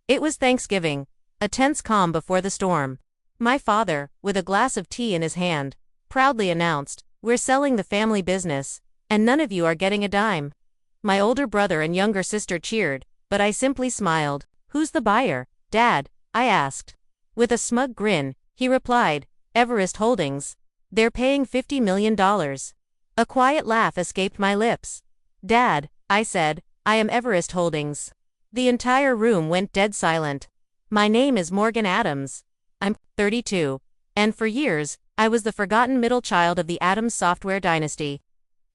It was Thanksgiving, a tense calm before the storm. My father, with a glass of tea in his hand, proudly announced, "We're selling the family business, and none of you are getting a dime." My older brother and younger sister cheered, but I simply smiled. "Who's the buyer, Dad?" I asked. With a smug grin, he replied, "Everest Holdings. They're paying $50 million. A quiet laugh escaped my lips. "Dad," I said, "I am Everest Holdings." The entire room went dead silent. My name is Morgan Adams. I'm 32. And for years, I was the forgotten middle child of the Adams software dynasty.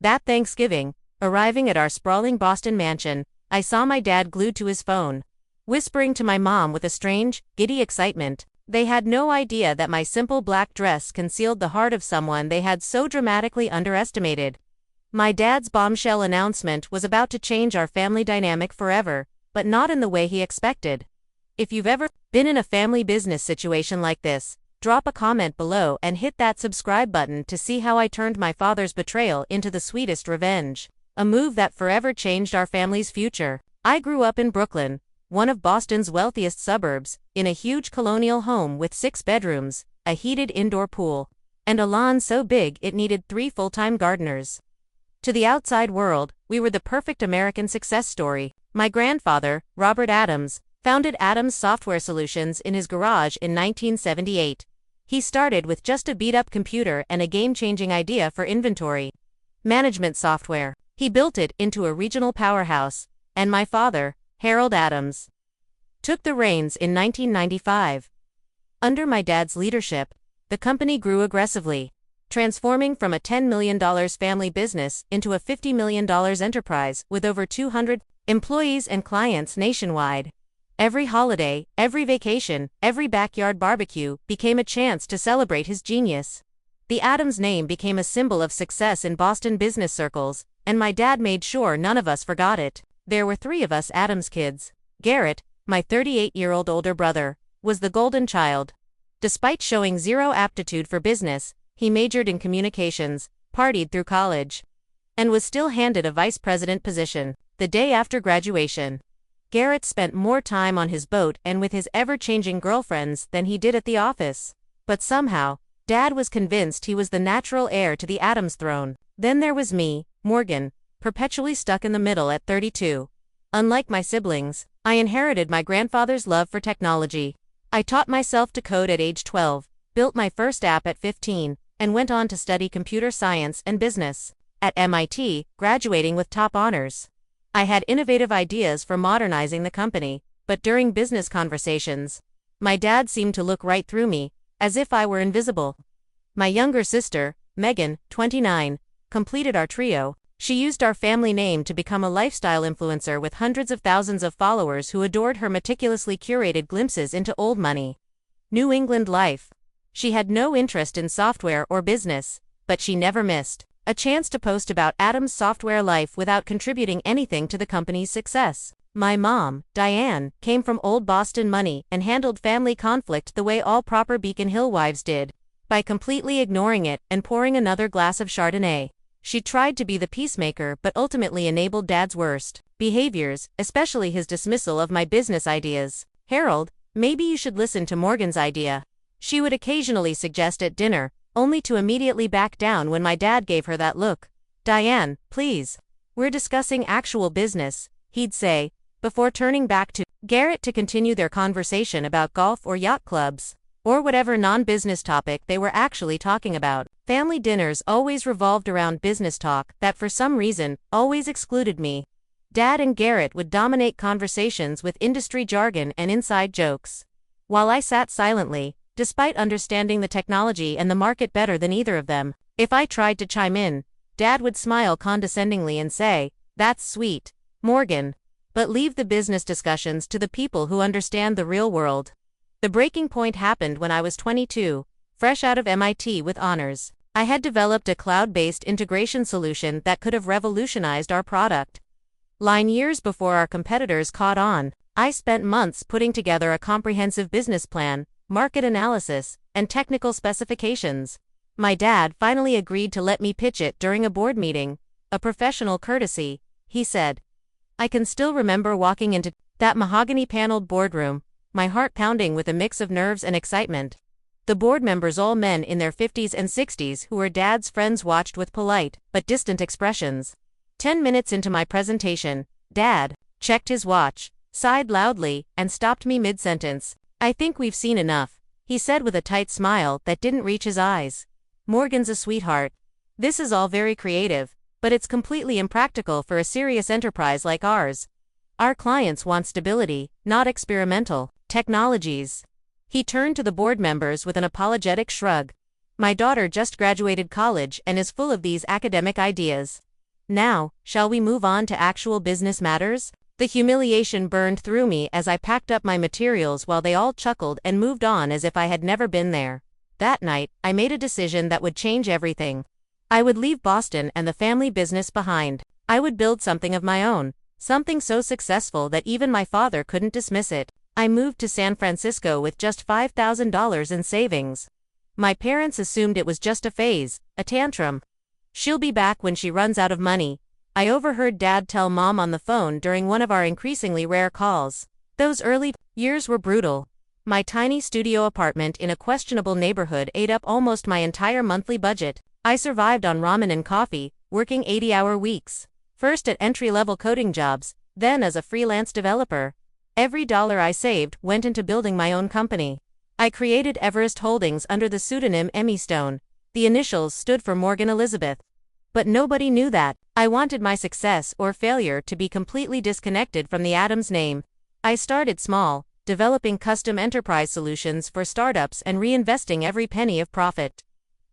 That Thanksgiving, arriving at our sprawling Boston mansion, I saw my dad glued to his phone, whispering to my mom with a strange, giddy excitement. They had no idea that my simple black dress concealed the heart of someone they had so dramatically underestimated. My dad's bombshell announcement was about to change our family dynamic forever, but not in the way he expected. If you've ever been in a family business situation like this, drop a comment below and hit that subscribe button to see how I turned my father's betrayal into the sweetest revenge. A move that forever changed our family's future. I grew up in Brooklyn, one of Boston's wealthiest suburbs, in a huge colonial home with 6 bedrooms, a heated indoor pool, and a lawn so big it needed 3 full-time gardeners. To the outside world, we were the perfect American success story. My grandfather, Robert Adams, founded Adams Software Solutions in his garage in 1978. He started with just a beat-up computer and a game-changing idea for inventory management software. He built it into a regional powerhouse, and my father, Harold Adams, took the reins in 1995. Under my dad's leadership, the company grew aggressively, transforming from a $10 million family business into a $50 million enterprise with over 200 employees and clients nationwide. Every holiday, every vacation, every backyard barbecue became a chance to celebrate his genius. The Adams name became a symbol of success in Boston business circles, and my dad made sure none of us forgot it. There were 3 of us Adams kids. Garrett, my 38-year-old older brother, was the golden child. Despite showing zero aptitude for business, he majored in communications, partied through college, and was still handed a vice president position the day after graduation. Garrett spent more time on his boat and with his ever-changing girlfriends than he did at the office. But somehow, Dad was convinced he was the natural heir to the Adams throne. Then there was me, Morgan, perpetually stuck in the middle at 32. Unlike my siblings, I inherited my grandfather's love for technology. I taught myself to code at age 12, built my first app at 15, and went on to study computer science and business at MIT, graduating with top honors. I had innovative ideas for modernizing the company, but during business conversations, my dad seemed to look right through me, as if I were invisible. My younger sister, Megan, 29, completed our trio. She used our family name to become a lifestyle influencer with hundreds of thousands of followers who adored her meticulously curated glimpses into old money New England life. She had no interest in software or business, but she never missed a chance to post about Adams' software life without contributing anything to the company's success. My mom, Diane, came from old Boston money and handled family conflict the way all proper Beacon Hill wives did, by completely ignoring it and pouring another glass of Chardonnay. She tried to be the peacemaker but ultimately enabled Dad's worst behaviors, especially his dismissal of my business ideas. "Harold, maybe you should listen to Morgan's idea," she would occasionally suggest at dinner, only to immediately back down when my dad gave her that look. "Diane, please. We're discussing actual business," he'd say, before turning back to Garrett to continue their conversation about golf or yacht clubs, or whatever non-business topic they were actually talking about. Family dinners always revolved around business talk that for some reason always excluded me. Dad and Garrett would dominate conversations with industry jargon and inside jokes, while I sat silently, despite understanding the technology and the market better than either of them. If I tried to chime in, Dad would smile condescendingly and say, "That's sweet, Morgan, but leave the business discussions to the people who understand the real world." The breaking point happened when I was 22, fresh out of MIT with honors. I had developed a cloud-based integration solution that could have revolutionized our product line years before our competitors caught on. I spent months putting together a comprehensive business plan, market analysis, and technical specifications. My dad finally agreed to let me pitch it during a board meeting, a professional courtesy, he said. I can still remember walking into That mahogany-paneled boardroom, my heart pounding with a mix of nerves and excitement. The board members, all men in their 50s and 60s who were Dad's friends, watched with polite but distant expressions. 10 minutes into my presentation, Dad checked his watch, sighed loudly, and stopped me mid-sentence. "I think we've seen enough," he said with a tight smile that didn't reach his eyes. "Morgan's a sweetheart. This is all very creative, but it's completely impractical for a serious enterprise like ours. Our clients want stability, not experimental technologies." He turned to the board members with an apologetic shrug. "My daughter just graduated college and is full of these academic ideas. Now, shall we move on to actual business matters?" The humiliation burned through me as I packed up my materials while they all chuckled and moved on as if I had never been there. That night, I made a decision that would change everything. I would leave Boston and the family business behind. I would build something of my own, something so successful that even my father couldn't dismiss it. I moved to San Francisco with just $5,000 in savings. My parents assumed it was just a phase, a tantrum. "She'll be back when she runs out of money," I overheard Dad tell Mom on the phone during one of our increasingly rare calls. Those early years were brutal. My tiny studio apartment in a questionable neighborhood ate up almost my entire monthly budget. I survived on ramen and coffee, working 80-hour weeks. First at entry-level coding jobs, then as a freelance developer. Every dollar I saved went into building my own company. I created Everest Holdings under the pseudonym Emmy Stone. The initials stood for Morgan Elizabeth. But nobody knew that. I wanted my success or failure to be completely disconnected from the Adams name. I started small, developing custom enterprise solutions for startups and reinvesting every penny of profit.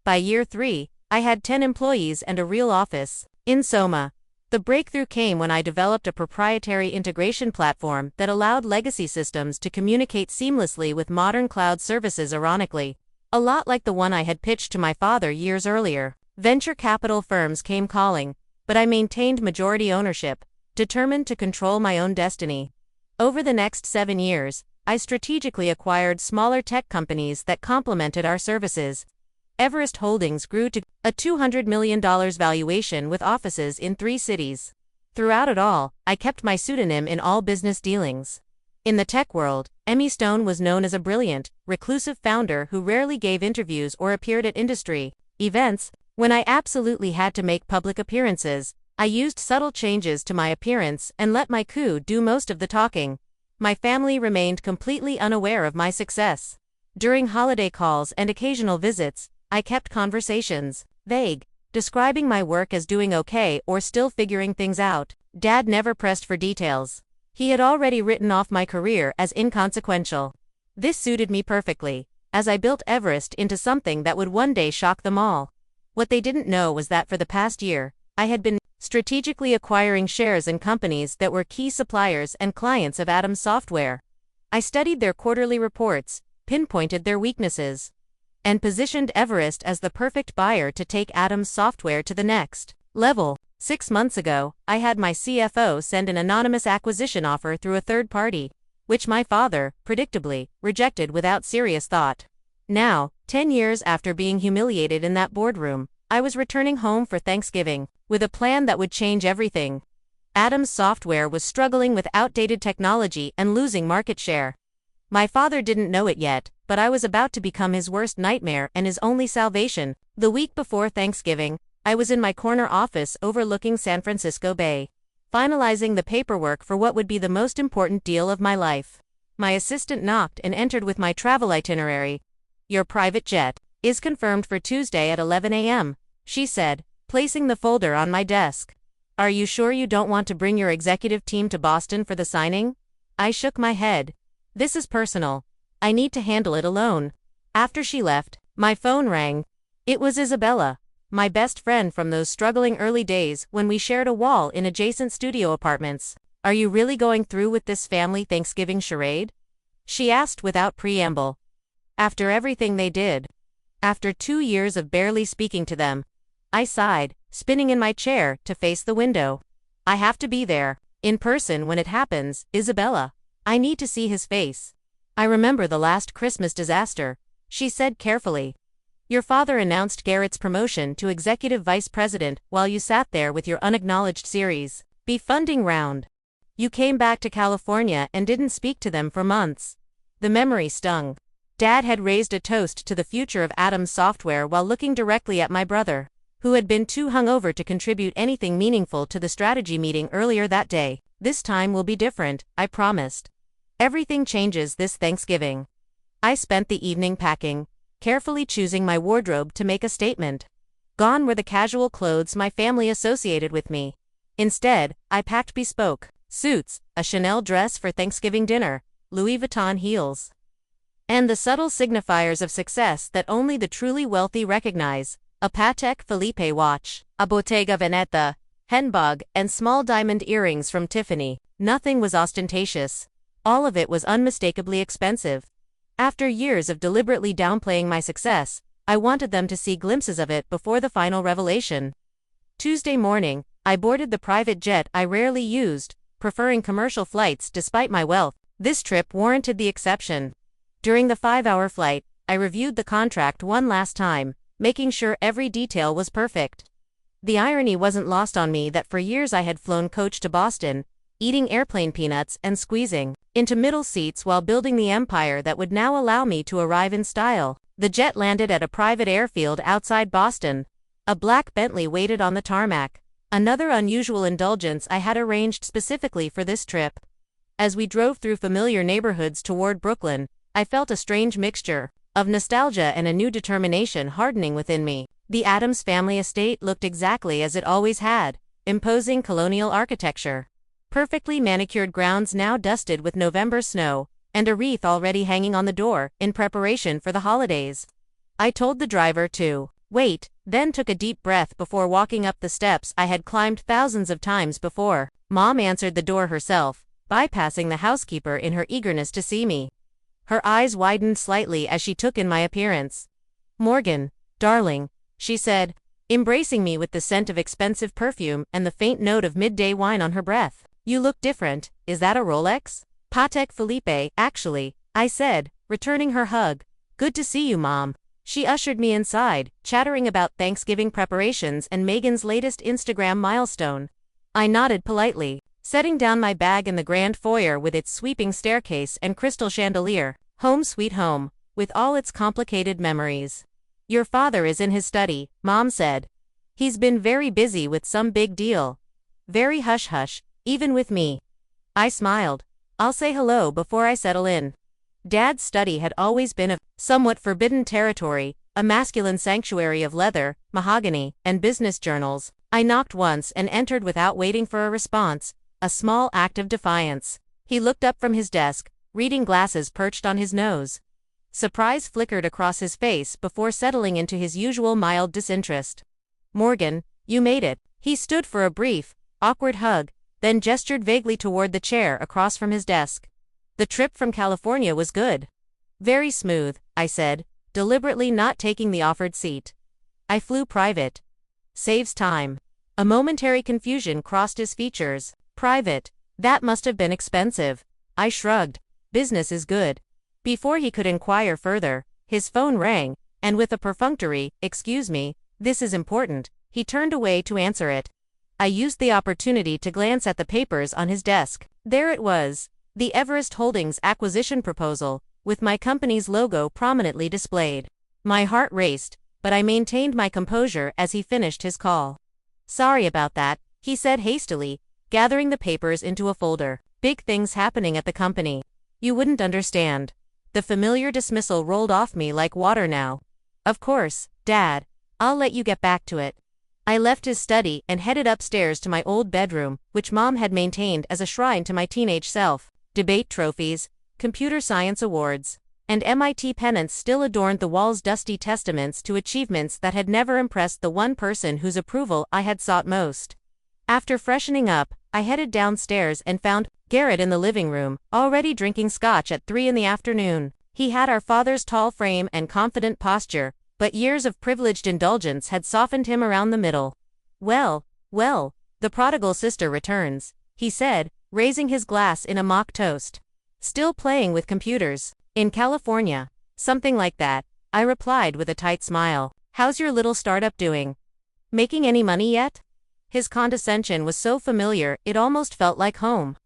By year 3, I had 10 employees and a real office in Soma. The breakthrough came when I developed a proprietary integration platform that allowed legacy systems to communicate seamlessly with modern cloud services, ironically. A lot like the one I had pitched to my father years earlier. Venture capital firms came calling, but I maintained majority ownership, determined to control my own destiny. Over the next 7 years, I strategically acquired smaller tech companies that complemented our services. Everest Holdings grew to a $200 million valuation with offices in 3 cities. Throughout it all, I kept my pseudonym in all business dealings. In the tech world, Emmy Stone was known as a brilliant, reclusive founder who rarely gave interviews or appeared at industry events. When I absolutely had to make public appearances, I used subtle changes to my appearance and let my coup do most of the talking. My family remained completely unaware of my success. During holiday calls and occasional visits, I kept conversations vague, describing my work as doing okay or still figuring things out. Dad never pressed for details. He had already written off my career as inconsequential. This suited me perfectly, as I built Everest into something that would one day shock them all. What they didn't know was that for the past year, I had been strategically acquiring shares in companies that were key suppliers and clients of Adams Software. I studied their quarterly reports, pinpointed their weaknesses, and positioned Everest as the perfect buyer to take Adams Software to the next level. 6 months ago, I had my CFO send an anonymous acquisition offer through a third party, which my father, predictably, rejected without serious thought. Now, 10 years after being humiliated in that boardroom, I was returning home for Thanksgiving, with a plan that would change everything. Adams Software was struggling with outdated technology and losing market share. My father didn't know it yet, but I was about to become his worst nightmare and his only salvation. The week before Thanksgiving, I was in my corner office overlooking San Francisco Bay, finalizing the paperwork for what would be the most important deal of my life. My assistant knocked and entered with my travel itinerary. "Your private jet is confirmed for Tuesday at 11 a.m., she said, placing the folder on my desk. "Are you sure you don't want to bring your executive team to Boston for the signing?" I shook my head. "This is personal. I need to handle it alone." After she left, my phone rang. It was Isabella, my best friend from those struggling early days when we shared a wall in adjacent studio apartments. "Are you really going through with this family Thanksgiving charade?" she asked without preamble. "After everything they did. After 2 years of barely speaking to them." I sighed, spinning in my chair to face the window. "I have to be there, in person when it happens, Isabella. I need to see his face." "I remember the last Christmas disaster," she said carefully. "Your father announced Garrett's promotion to executive vice president while you sat there with your unacknowledged Series B funding round. You came back to California and didn't speak to them for months. The memory stung. Dad had raised a toast to the future of Atom's software while looking directly at my brother, who had been too hungover to contribute anything meaningful to the strategy meeting earlier that day. This time will be different, I promised. Everything changes this Thanksgiving. I spent the evening packing, carefully choosing my wardrobe to make a statement. Gone were the casual clothes my family associated with me. Instead, I packed bespoke suits, a Chanel dress for Thanksgiving dinner, Louis Vuitton heels, and the subtle signifiers of success that only the truly wealthy recognize: a Patek Philippe watch, a Bottega Veneta handbag, and small diamond earrings from Tiffany. Nothing was ostentatious. All of it was unmistakably expensive. After years of deliberately downplaying my success, I wanted them to see glimpses of it before the final revelation. Tuesday morning, I boarded the private jet I rarely used, preferring commercial flights despite my wealth. This trip warranted the exception. During the 5-hour flight, I reviewed the contract one last time, making sure every detail was perfect. The irony wasn't lost on me that for years I had flown coach to Boston, eating airplane peanuts and squeezing into middle seats while building the empire that would now allow me to arrive in style. The jet landed at a private airfield outside Boston. A black Bentley waited on the tarmac, another unusual indulgence I had arranged specifically for this trip. As we drove through familiar neighborhoods toward Brooklyn, I felt a strange mixture of nostalgia and a new determination hardening within me. The Atom's family estate looked exactly as it always had: imposing colonial architecture, perfectly manicured grounds now dusted with November snow, and a wreath already hanging on the door, in preparation for the holidays. I told the driver to wait, then took a deep breath before walking up the steps I had climbed thousands of times before. Mom answered the door herself, bypassing the housekeeper in her eagerness to see me. Her eyes widened slightly as she took in my appearance. "Morgan, darling," she said, embracing me with the scent of expensive perfume and the faint note of midday wine on her breath. "You look different. Is that a Rolex?" "Patek Philippe, actually," I said, returning her hug. "Good to see you, Mom." She ushered me inside, chattering about Thanksgiving preparations and Megan's latest Instagram milestone. I nodded politely, setting down my bag in the grand foyer with its sweeping staircase and crystal chandelier. Home sweet home, with all its complicated memories. "Your father is in his study," Mom said. "He's been very busy with some big deal. Very hush-hush, even with me." I smiled. "I'll say hello before I settle in." Dad's study had always been a somewhat forbidden territory, a masculine sanctuary of leather, mahogany, and business journals. I knocked once and entered without waiting for a response, a small act of defiance. He looked up from his desk, reading glasses perched on his nose. Surprise flickered across his face before settling into his usual mild disinterest. "Morgan, you made it." He stood for a brief, awkward hug, then gestured vaguely toward the chair across from his desk. "The trip from California was good." "Very smooth," I said, deliberately not taking the offered seat. "I flew private." "Saves time." A momentary confusion crossed his features. "Private? That must have been expensive." I shrugged. "Business is good." Before he could inquire further, his phone rang, and with a perfunctory, "Excuse me, this is important," he turned away to answer it. I used the opportunity to glance at the papers on his desk. There it was, the Everest Holdings acquisition proposal, with my company's logo prominently displayed. My heart raced, but I maintained my composure as he finished his call. "Sorry about that," he said hastily, gathering the papers into a folder. "Big things happening at the company. You wouldn't understand." The familiar dismissal rolled off me like water now. "Of course, Dad. I'll let you get back to it." I left his study and headed upstairs to my old bedroom, which Mom had maintained as a shrine to my teenage self. Debate trophies, computer science awards, and MIT pennants still adorned the walls, dusty testaments to achievements that had never impressed the one person whose approval I had sought most. After freshening up, I headed downstairs and found Garrett in the living room, already drinking scotch at 3 in the afternoon. He had our father's tall frame and confident posture, but years of privileged indulgence had softened him around the middle. Well, the prodigal sister returns," he said, raising his glass in a mock toast. "Still playing with computers. In California." "Something like that," I replied with a tight smile. "How's your little startup doing? Making any money yet?" His condescension was so familiar it almost felt like home.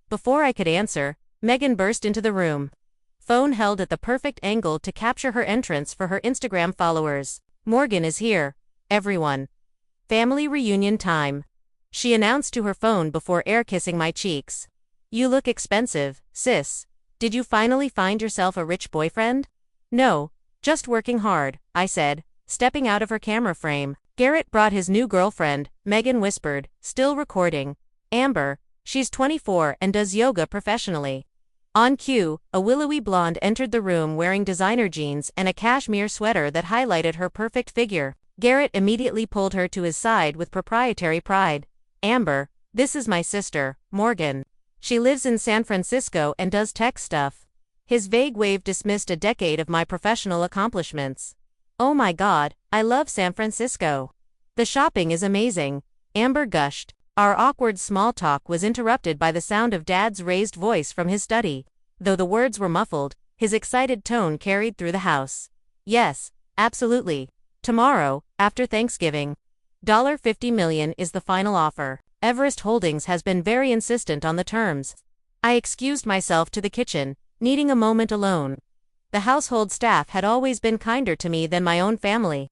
Before I could answer, Megan burst into the room. Phone held at the perfect angle to capture her entrance for her Instagram followers. "Morgan is here, everyone. Family reunion time," she announced to her phone before air-kissing my cheeks. "You look expensive, sis. Did you finally find yourself a rich boyfriend?" "No, just working hard," I said, stepping out of her camera frame. Garrett brought his new girlfriend, Megan whispered, still recording. "Amber, she's 24 and does yoga professionally." On cue, a willowy blonde entered the room wearing designer jeans and a cashmere sweater that highlighted her perfect figure. Garrett immediately pulled her to his side with proprietary pride. "Amber, this is my sister, Morgan. She lives in San Francisco and does tech stuff." His vague wave dismissed a decade of my professional accomplishments. "Oh my god, I love San Francisco. The shopping is amazing," Amber gushed. Our awkward small talk was interrupted by the sound of Dad's raised voice from his study. Though the words were muffled, his excited tone carried through the house. "Yes, absolutely. Tomorrow, after Thanksgiving. $50 million is the final offer. Everest Holdings has been very insistent on the terms." I excused myself to the kitchen, needing a moment alone. The household staff had always been kinder to me than my own family.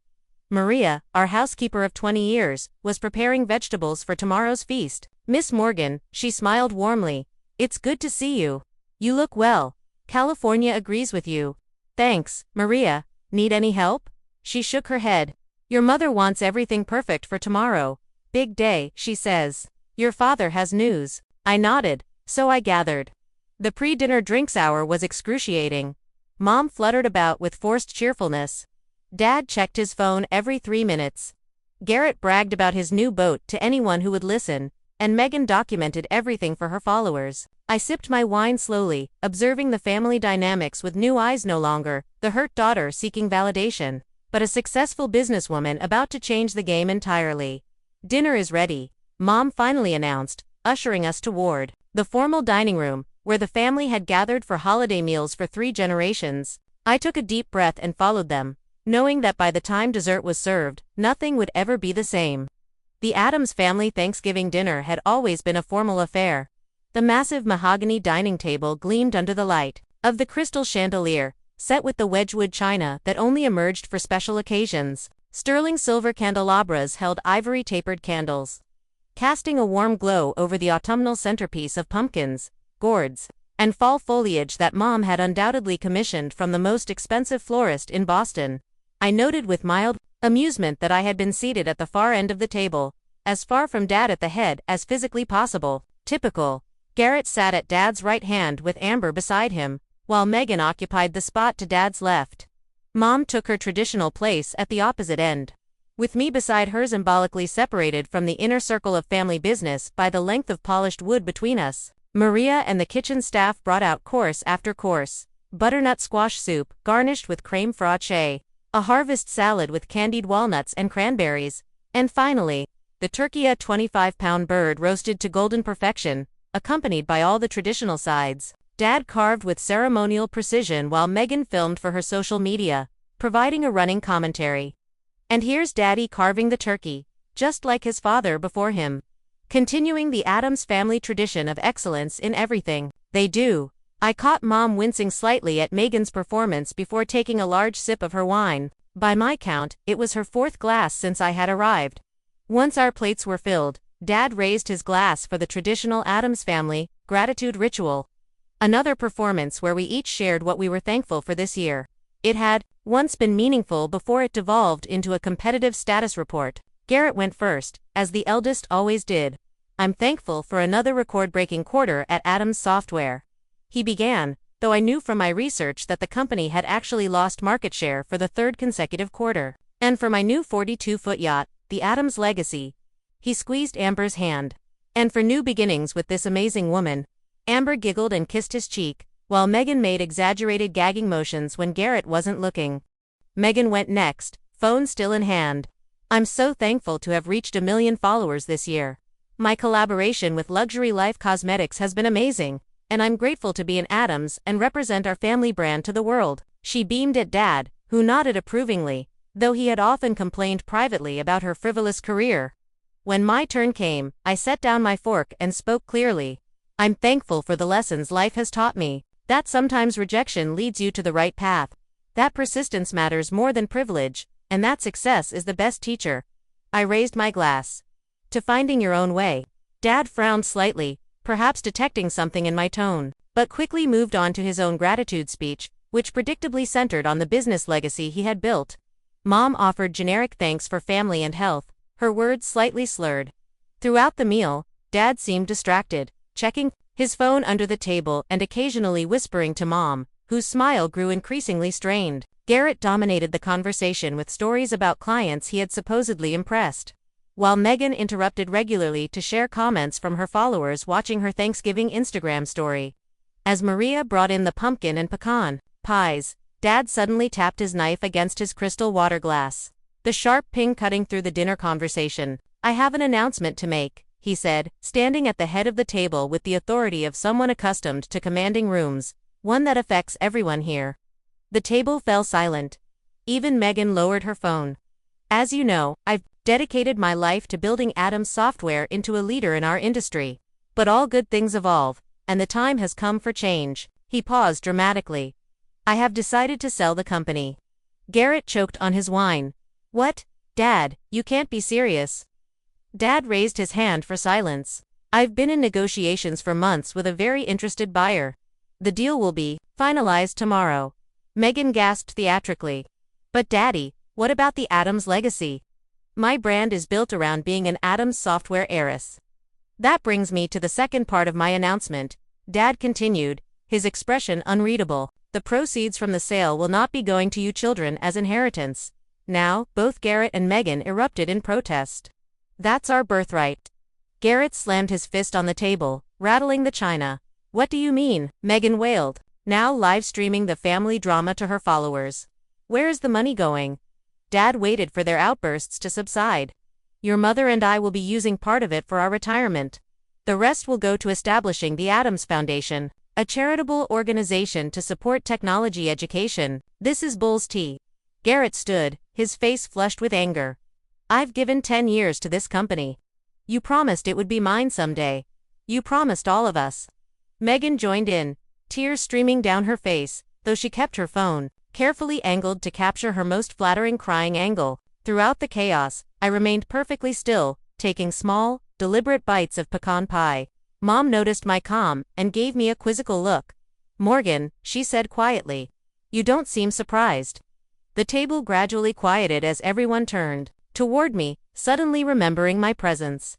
Maria, our housekeeper of 20 years, was preparing vegetables for tomorrow's feast. "Miss Morgan," she smiled warmly. "It's good to see you. You look well. California agrees with you." "Thanks, Maria. Need any help?" She shook her head. "Your mother wants everything perfect for tomorrow. Big day, she says. Your father has news." I nodded. "So I gathered." The pre-dinner drinks hour was excruciating. Mom fluttered about with forced cheerfulness. Dad checked his phone every 3 minutes. Garrett bragged about his new boat to anyone who would listen, and Megan documented everything for her followers. I sipped my wine slowly, observing the family dynamics with new eyes, no longer the hurt daughter seeking validation, but a successful businesswoman about to change the game entirely. "Dinner is ready," Mom finally announced, ushering us toward the formal dining room, where the family had gathered for holiday meals for 3 generations. I took a deep breath and followed them, knowing that by the time dessert was served, nothing would ever be the same. The Addams family Thanksgiving dinner had always been a formal affair. The massive mahogany dining table gleamed under the light of the crystal chandelier, set with the Wedgwood china that only emerged for special occasions. Sterling silver candelabras held ivory tapered candles, casting a warm glow over the autumnal centerpiece of pumpkins, gourds, and fall foliage that Mom had undoubtedly commissioned from the most expensive florist in Boston. I noted with mild amusement that I had been seated at the far end of the table, as far from Dad at the head as physically possible. Typical. Garrett sat at Dad's right hand with Amber beside him, while Megan occupied the spot to Dad's left. Mom took her traditional place at the opposite end, with me beside her, symbolically separated from the inner circle of family business by the length of polished wood between us. Maria and the kitchen staff brought out course after course: butternut squash soup, garnished with creme fraiche, a harvest salad with candied walnuts and cranberries, and finally, the turkey, a 25-pound bird roasted to golden perfection, accompanied by all the traditional sides. Dad carved with ceremonial precision while Megan filmed for her social media, providing a running commentary. And here's Daddy carving the turkey, just like his father before him, continuing the Addams family tradition of excellence in everything they do. I caught Mom wincing slightly at Megan's performance before taking a large sip of her wine. By my count, it was her 4th glass since I had arrived. Once our plates were filled, Dad raised his glass for the traditional Addams family gratitude ritual. Another performance where we each shared what we were thankful for this year. It had once been meaningful before it devolved into a competitive status report. Garrett went first, as the eldest always did. "I'm thankful for another record-breaking quarter at Addams Software," he began, though I knew from my research that the company had actually lost market share for the 3rd consecutive quarter. "And for my new 42-foot yacht, the Addams Legacy." He squeezed Amber's hand. "And for new beginnings with this amazing woman." Amber giggled and kissed his cheek, while Megan made exaggerated gagging motions when Garrett wasn't looking. Megan went next, phone still in hand. "I'm so thankful to have reached 1 million followers this year. My collaboration with Luxury Life Cosmetics has been amazing, and I'm grateful to be an Addams and represent our family brand to the world." She beamed at Dad, who nodded approvingly, though he had often complained privately about her frivolous career. When my turn came, I set down my fork and spoke clearly. I'm thankful for the lessons life has taught me, that sometimes rejection leads you to the right path, that persistence matters more than privilege, and that success is the best teacher. I raised my glass to finding your own way. Dad frowned slightly, perhaps detecting something in my tone, but quickly moved on to his own gratitude speech, which predictably centered on the business legacy he had built. Mom offered generic thanks for family and health, her words slightly slurred. Throughout the meal, Dad seemed distracted, checking his phone under the table and occasionally whispering to Mom, whose smile grew increasingly strained. Garrett dominated the conversation with stories about clients he had supposedly impressed, while Megan interrupted regularly to share comments from her followers watching her Thanksgiving Instagram story. As Maria brought in the pumpkin and pecan pies, Dad suddenly tapped his knife against his crystal water glass, the sharp ping cutting through the dinner conversation. I have an announcement to make, he said, standing at the head of the table with the authority of someone accustomed to commanding rooms, one that affects everyone here. The table fell silent. Even Megan lowered her phone. As you know, I've dedicated my life to building Adams Software into a leader in our industry. But all good things evolve, and the time has come for change. He paused dramatically. I have decided to sell the company. Garrett choked on his wine. What? Dad, you can't be serious. Dad raised his hand for silence. I've been in negotiations for months with a very interested buyer. The deal will be finalized tomorrow. Megan gasped theatrically. But Daddy, what about the Adams legacy? My brand is built around being an Adams Software heiress. That brings me to the second part of my announcement, Dad continued, his expression unreadable. The proceeds from the sale will not be going to you children as inheritance. Now, both Garrett and Megan erupted in protest. That's our birthright. Garrett slammed his fist on the table, rattling the china. What do you mean? Megan wailed, now live streaming the family drama to her followers. Where is the money going? Dad waited for their outbursts to subside. Your mother and I will be using part of it for our retirement. The rest will go to establishing the Adams Foundation, a charitable organization to support technology education. This is Bull's tea. Garrett stood, his face flushed with anger. I've given 10 years to this company. You promised it would be mine someday. You promised all of us. Megan joined in, tears streaming down her face, though she kept her phone carefully angled to capture her most flattering crying angle. Throughout the chaos, I remained perfectly still, taking small, deliberate bites of pecan pie. Mom noticed my calm and gave me a quizzical look. Morgan, she said quietly. You don't seem surprised. The table gradually quieted as everyone turned toward me, suddenly remembering my presence.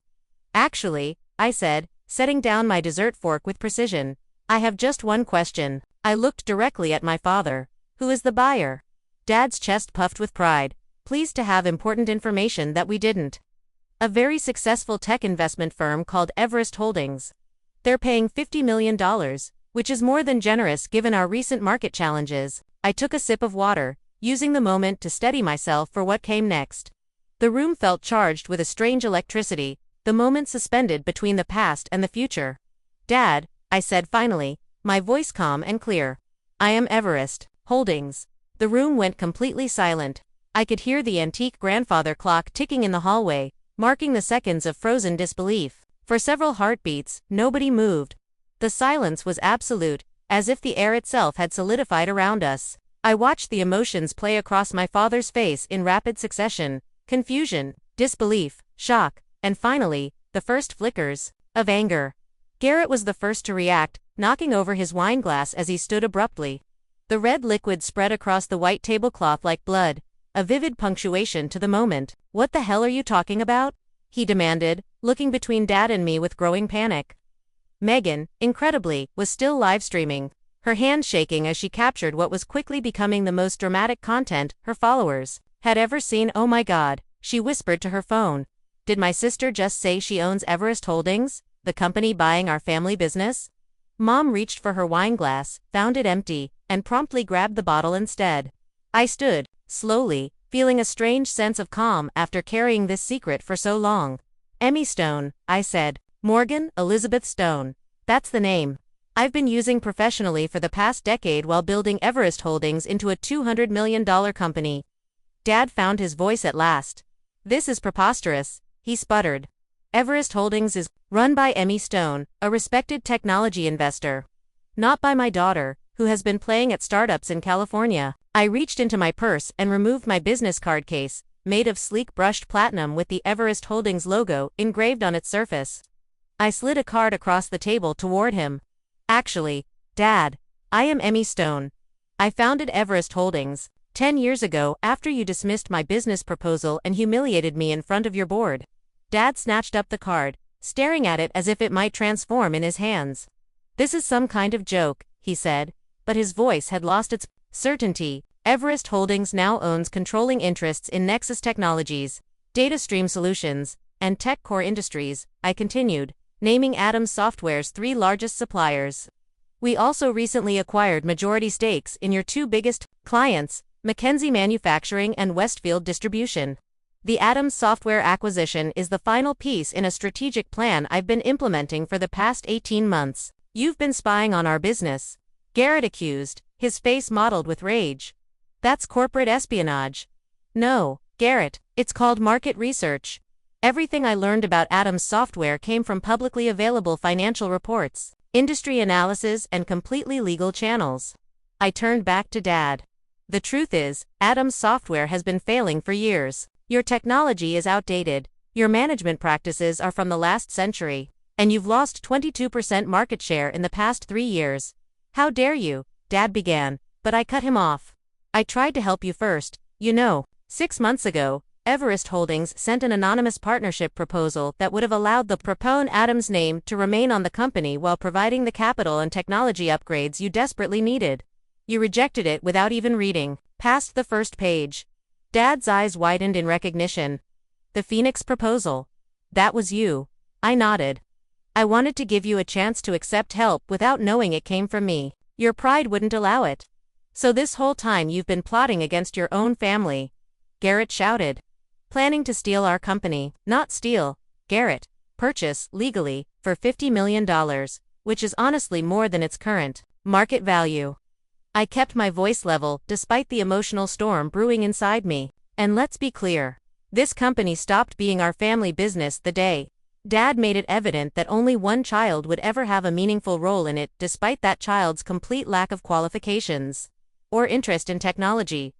Actually, I said, setting down my dessert fork with precision, I have just one question. I looked directly at my father. Who is the buyer? Dad's chest puffed with pride, pleased to have important information that we didn't. A very successful tech investment firm called Everest Holdings. They're paying $50 million, which is more than generous given our recent market challenges. I took a sip of water, using the moment to steady myself for what came next. The room felt charged with a strange electricity, the moment suspended between the past and the future. Dad, I said finally, my voice calm and clear. I am Everest Holdings. The room went completely silent. I could hear the antique grandfather clock ticking in the hallway, marking the seconds of frozen disbelief. For several heartbeats, nobody moved. The silence was absolute, as if the air itself had solidified around us. I watched the emotions play across my father's face in rapid succession: confusion, disbelief, shock, and finally, the first flickers of anger. Garrett was the first to react, knocking over his wineglass as he stood abruptly. The red liquid spread across the white tablecloth like blood, a vivid punctuation to the moment. What the hell are you talking about? He demanded, looking between Dad and me with growing panic. Megan, incredibly, was still live streaming, her hands shaking as she captured what was quickly becoming the most dramatic content her followers had ever seen. Oh my God, she whispered to her phone. Did my sister just say she owns Everest Holdings, the company buying our family business? Mom reached for her wineglass, found it empty, and promptly grabbed the bottle instead. I stood, slowly, feeling a strange sense of calm after carrying this secret for so long. Emmy Stone, I said. Morgan Elizabeth Stone. That's the name I've been using professionally for the past decade while building Everest Holdings into a $200 million company. Dad found his voice at last. This is preposterous, he sputtered. Everest Holdings is run by Emmy Stone, a respected technology investor. Not by my daughter, who has been playing at startups in California. I reached into my purse and removed my business card case, made of sleek brushed platinum with the Everest Holdings logo engraved on its surface. I slid a card across the table toward him. Actually, Dad, I am Emmy Stone. I founded Everest Holdings 10 years ago after you dismissed my business proposal and humiliated me in front of your board. Dad snatched up the card, staring at it as if it might transform in his hands. This is some kind of joke, he said, but his voice had lost its certainty. Everest Holdings now owns controlling interests in Nexus Technologies, DataStream Solutions, and TechCore Industries, I continued, naming Atom Software's 3 largest suppliers. We also recently acquired majority stakes in your 2 biggest clients, McKinsey Manufacturing and Westfield Distribution. The Atom Software acquisition is the final piece in a strategic plan I've been implementing for the past 18 months. You've been spying on our business, Garrett accused, his face mottled with rage. That's corporate espionage. No, Garrett, it's called market research. Everything I learned about Atom's software came from publicly available financial reports, industry analysis, and completely legal channels. I turned back to Dad. The truth is, Atom's software has been failing for years. Your technology is outdated, your management practices are from the last century, and you've lost 22% market share in the past 3 years. How dare you, Dad began, but I cut him off. I tried to help you first, 6 months ago, Everest Holdings sent an anonymous partnership proposal that would have allowed the proponent Atom's name to remain on the company while providing the capital and technology upgrades you desperately needed. You rejected it without even reading past the first page. Dad's eyes widened in recognition. The Phoenix proposal. That was you. I nodded. I wanted to give you a chance to accept help without knowing it came from me. Your pride wouldn't allow it. So this whole time you've been plotting against your own family. Garrett shouted. Planning to steal our company. Not steal, Garrett. Purchase, legally, for $50 million, which is honestly more than its current market value. I kept my voice level despite the emotional storm brewing inside me. And let's be clear. This company stopped being our family business the day Dad made it evident that only one child would ever have a meaningful role in it, despite that child's complete lack of qualifications or interest in technology.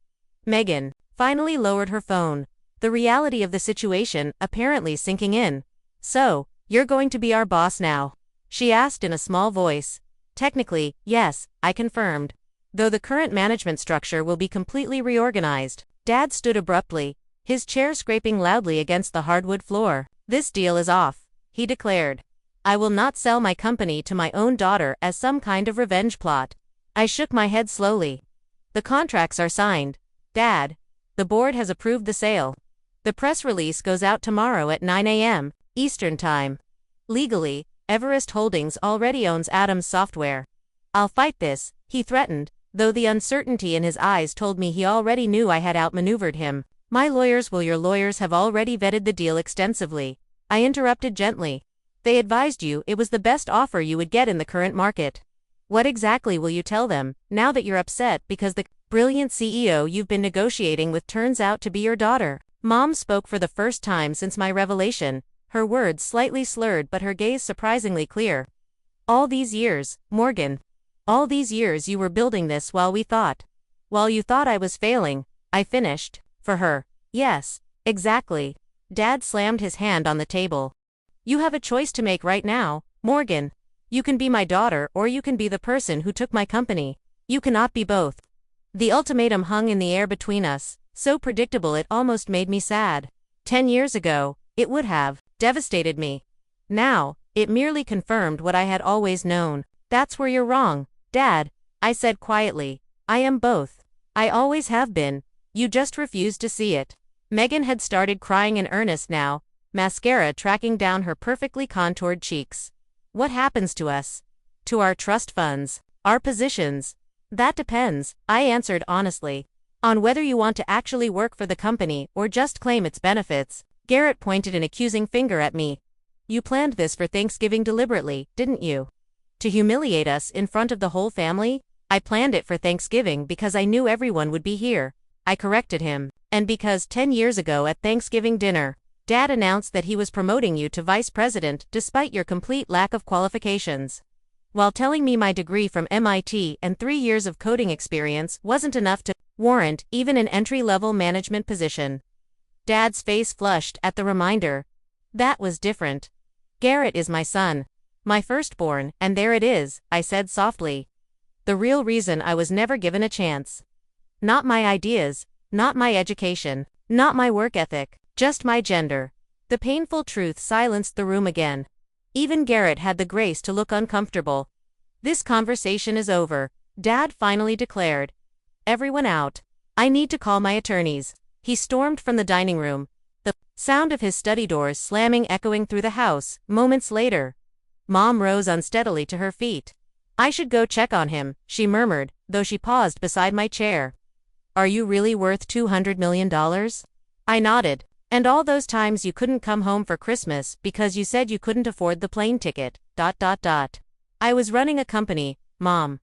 Megan finally lowered her phone, the reality of the situation apparently sinking in. So, you're going to be our boss now? She asked in a small voice. Technically, yes, I confirmed. Though the current management structure will be completely reorganized. Dad stood abruptly, his chair scraping loudly against the hardwood floor. This deal is off, he declared. I will not sell my company to my own daughter as some kind of revenge plot. I shook my head slowly. The contracts are signed, Dad. The board has approved the sale. The press release goes out tomorrow at 9 a.m. Eastern Time. Legally, Everest Holdings already owns Atom's software. I'll fight this, he threatened, though the uncertainty in his eyes told me he already knew I had outmaneuvered him. My lawyers will Your lawyers have already vetted the deal extensively. I interrupted gently. They advised you it was the best offer you would get in the current market. What exactly will you tell them, now that you're upset because the brilliant CEO you've been negotiating with turns out to be your daughter? Mom spoke for the first time since my revelation, her words slightly slurred but her gaze surprisingly clear. All these years, Morgan. All these years you were building this while you thought I was failing, I finished. For her. Yes, exactly. Dad slammed his hand on the table. You have a choice to make right now, Morgan. You can be my daughter or you can be the person who took my company. You cannot be both. The ultimatum hung in the air between us, so predictable it almost made me sad. 10 years ago, it would have devastated me. Now, it merely confirmed what I had always known. That's where you're wrong, Dad, I said quietly. I am both. I always have been. You just refuse to see it. Megan had started crying in earnest now, mascara tracking down her perfectly contoured cheeks. What happens to us? To our trust funds? Our positions? That depends, I answered honestly. On whether you want to actually work for the company or just claim its benefits. Garrett pointed an accusing finger at me. You planned this for Thanksgiving deliberately, didn't you? To humiliate us in front of the whole family? I planned it for Thanksgiving because I knew everyone would be here. I corrected him. And because 10 years ago at Thanksgiving dinner, Dad announced that he was promoting you to vice president despite your complete lack of qualifications. While telling me my degree from MIT and 3 years of coding experience wasn't enough to warrant even an entry-level management position. Dad's face flushed at the reminder. That was different. Garrett is my son. My firstborn, and there it is, I said softly. The real reason I was never given a chance. Not my ideas, not my education, not my work ethic, just my gender. The painful truth silenced the room again. Even Garrett had the grace to look uncomfortable. This conversation is over, Dad finally declared. Everyone out. I need to call my attorneys. He stormed from the dining room, the sound of his study doors slamming echoing through the house. Moments later, Mom rose unsteadily to her feet. I should go check on him, she murmured, though she paused beside my chair. Are you really worth $200 million? I nodded. And all those times you couldn't come home for Christmas because you said you couldn't afford the plane ticket, ... I was running a company, Mom.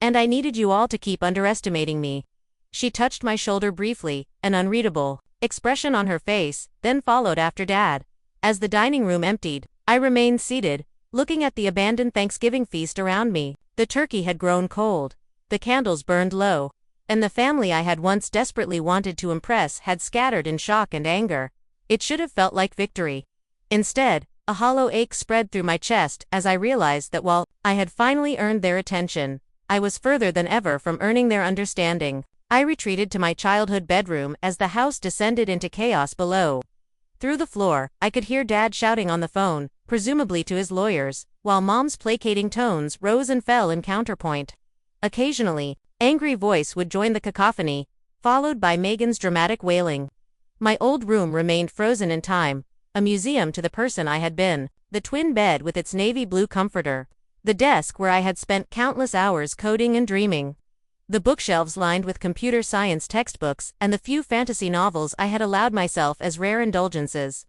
And I needed you all to keep underestimating me. She touched my shoulder briefly, an unreadable expression on her face, then followed after Dad. As the dining room emptied, I remained seated, looking at the abandoned Thanksgiving feast around me. The turkey had grown cold. The candles burned low. And the family I had once desperately wanted to impress had scattered in shock and anger. It should have felt like victory. Instead, a hollow ache spread through my chest as I realized that while I had finally earned their attention, I was further than ever from earning their understanding. I retreated to my childhood bedroom as the house descended into chaos below. Through the floor, I could hear Dad shouting on the phone, presumably to his lawyers, while Mom's placating tones rose and fell in counterpoint. Occasionally, angry voice would join the cacophony, followed by Megan's dramatic wailing. My old room remained frozen in time, a museum to the person I had been, the twin bed with its navy blue comforter, the desk where I had spent countless hours coding and dreaming, the bookshelves lined with computer science textbooks and the few fantasy novels I had allowed myself as rare indulgences.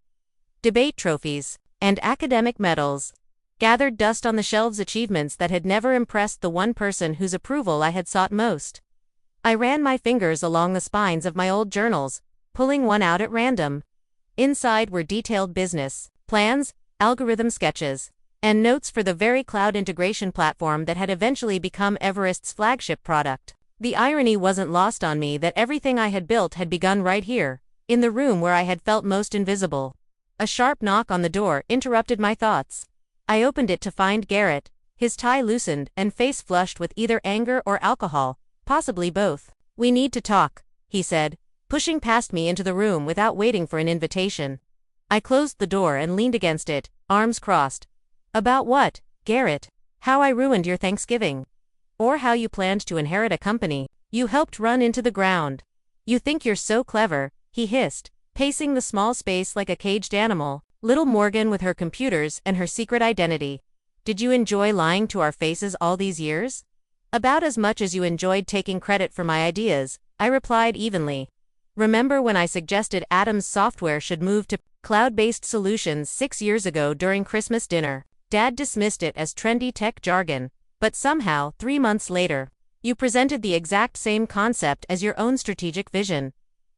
Debate trophies and academic medals gathered dust on the shelves, achievements that had never impressed the one person whose approval I had sought most. I ran my fingers along the spines of my old journals, pulling one out at random. Inside were detailed business plans, algorithm sketches, and notes for the very cloud integration platform that had eventually become Everest's flagship product. The irony wasn't lost on me that everything I had built had begun right here, in the room where I had felt most invisible. A sharp knock on the door interrupted my thoughts. I opened it to find Garrett, his tie loosened and face flushed with either anger or alcohol, possibly both. We need to talk, he said, pushing past me into the room without waiting for an invitation. I closed the door and leaned against it, arms crossed. About what, Garrett? How I ruined your Thanksgiving? Or how you planned to inherit a company you helped run into the ground? You think you're so clever, he hissed, pacing the small space like a caged animal. Little Morgan with her computers and her secret identity. Did you enjoy lying to our faces all these years? About as much as you enjoyed taking credit for my ideas, I replied evenly. Remember when I suggested Adam's software should move to cloud-based solutions 6 years ago during Christmas dinner? Dad dismissed it as trendy tech jargon, but somehow, 3 months later, you presented the exact same concept as your own strategic vision.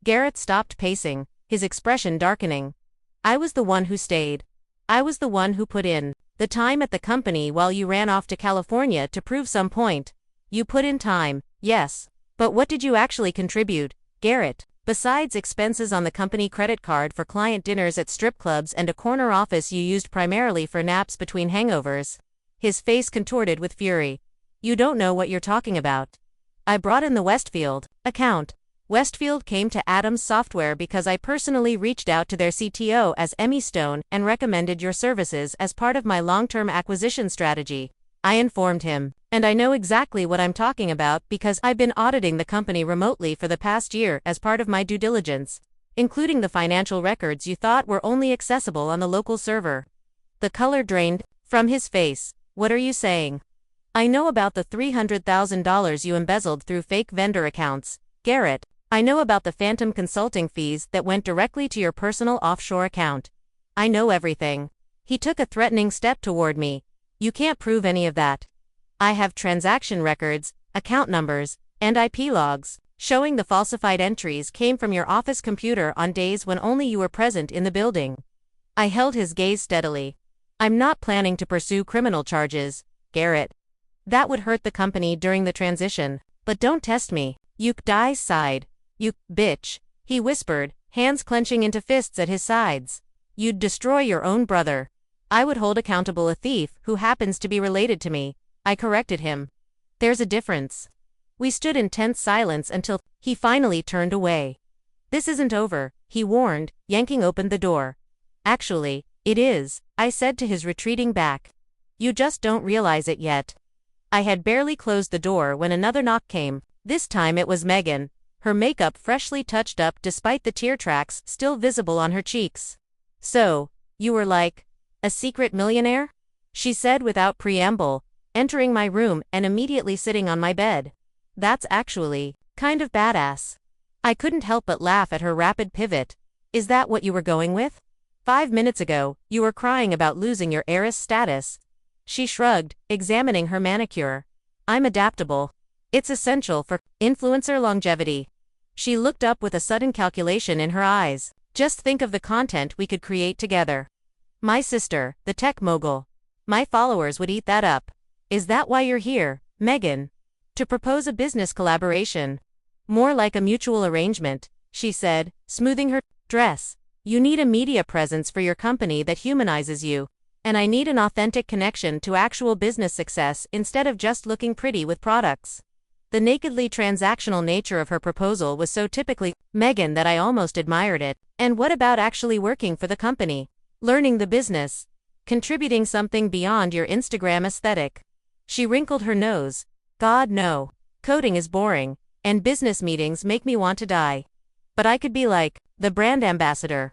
Garrett stopped pacing, his expression darkening. I was the one who stayed. I was the one who put in the time at the company while you ran off to California to prove some point. You put in time, yes. But what did you actually contribute, Garrett? Besides expenses on the company credit card for client dinners at strip clubs and a corner office you used primarily for naps between hangovers. His face contorted with fury. You don't know what you're talking about. I brought in the Westfield account. Westfield came to Adam's software because I personally reached out to their CTO as Emmy Stone and recommended your services as part of my long-term acquisition strategy. I informed him. And I know exactly what I'm talking about because I've been auditing the company remotely for the past year as part of my due diligence, including the financial records you thought were only accessible on the local server. The color drained from his face. What are you saying? I know about the $300,000 you embezzled through fake vendor accounts, Garrett. I know about the phantom consulting fees that went directly to your personal offshore account. I know everything. He took a threatening step toward me. You can't prove any of that. I have transaction records, account numbers, and IP logs. showing the falsified entries came from your office computer on days when only you were present in the building. I held his gaze steadily. I'm not planning to pursue criminal charges, Garrett. That would hurt the company during the transition. But don't test me. You die sighed. You bitch, he whispered, hands clenching into fists at his sides. You'd destroy your own brother. I would hold accountable a thief who happens to be related to me, I corrected him. There's a difference. We stood in tense silence until he finally turned away. This isn't over, he warned, yanking open the door. Actually, it is, I said to his retreating back. You just don't realize it yet. I had barely closed the door when another knock came. This time it was Megan, her makeup freshly touched up despite the tear tracks still visible on her cheeks. So, you were like, a secret millionaire? She said without preamble, entering my room and immediately sitting on my bed. That's actually kind of badass. I couldn't help but laugh at her rapid pivot. Is that what you were going with? 5 minutes ago, you were crying about losing your heiress status. She shrugged, examining her manicure. I'm adaptable. It's essential for influencer longevity. She looked up with a sudden calculation in her eyes. Just think of the content we could create together. My sister, the tech mogul. My followers would eat that up. Is that why you're here, Megan? To propose a business collaboration. More like a mutual arrangement, she said, smoothing her dress. You need a media presence for your company that humanizes you. And I need an authentic connection to actual business success instead of just looking pretty with products. The nakedly transactional nature of her proposal was so typically Megan that I almost admired it. And what about actually working for the company? Learning the business? Contributing something beyond your Instagram aesthetic? She wrinkled her nose. God no. Coding is boring, and business meetings make me want to die. But I could be like, the brand ambassador.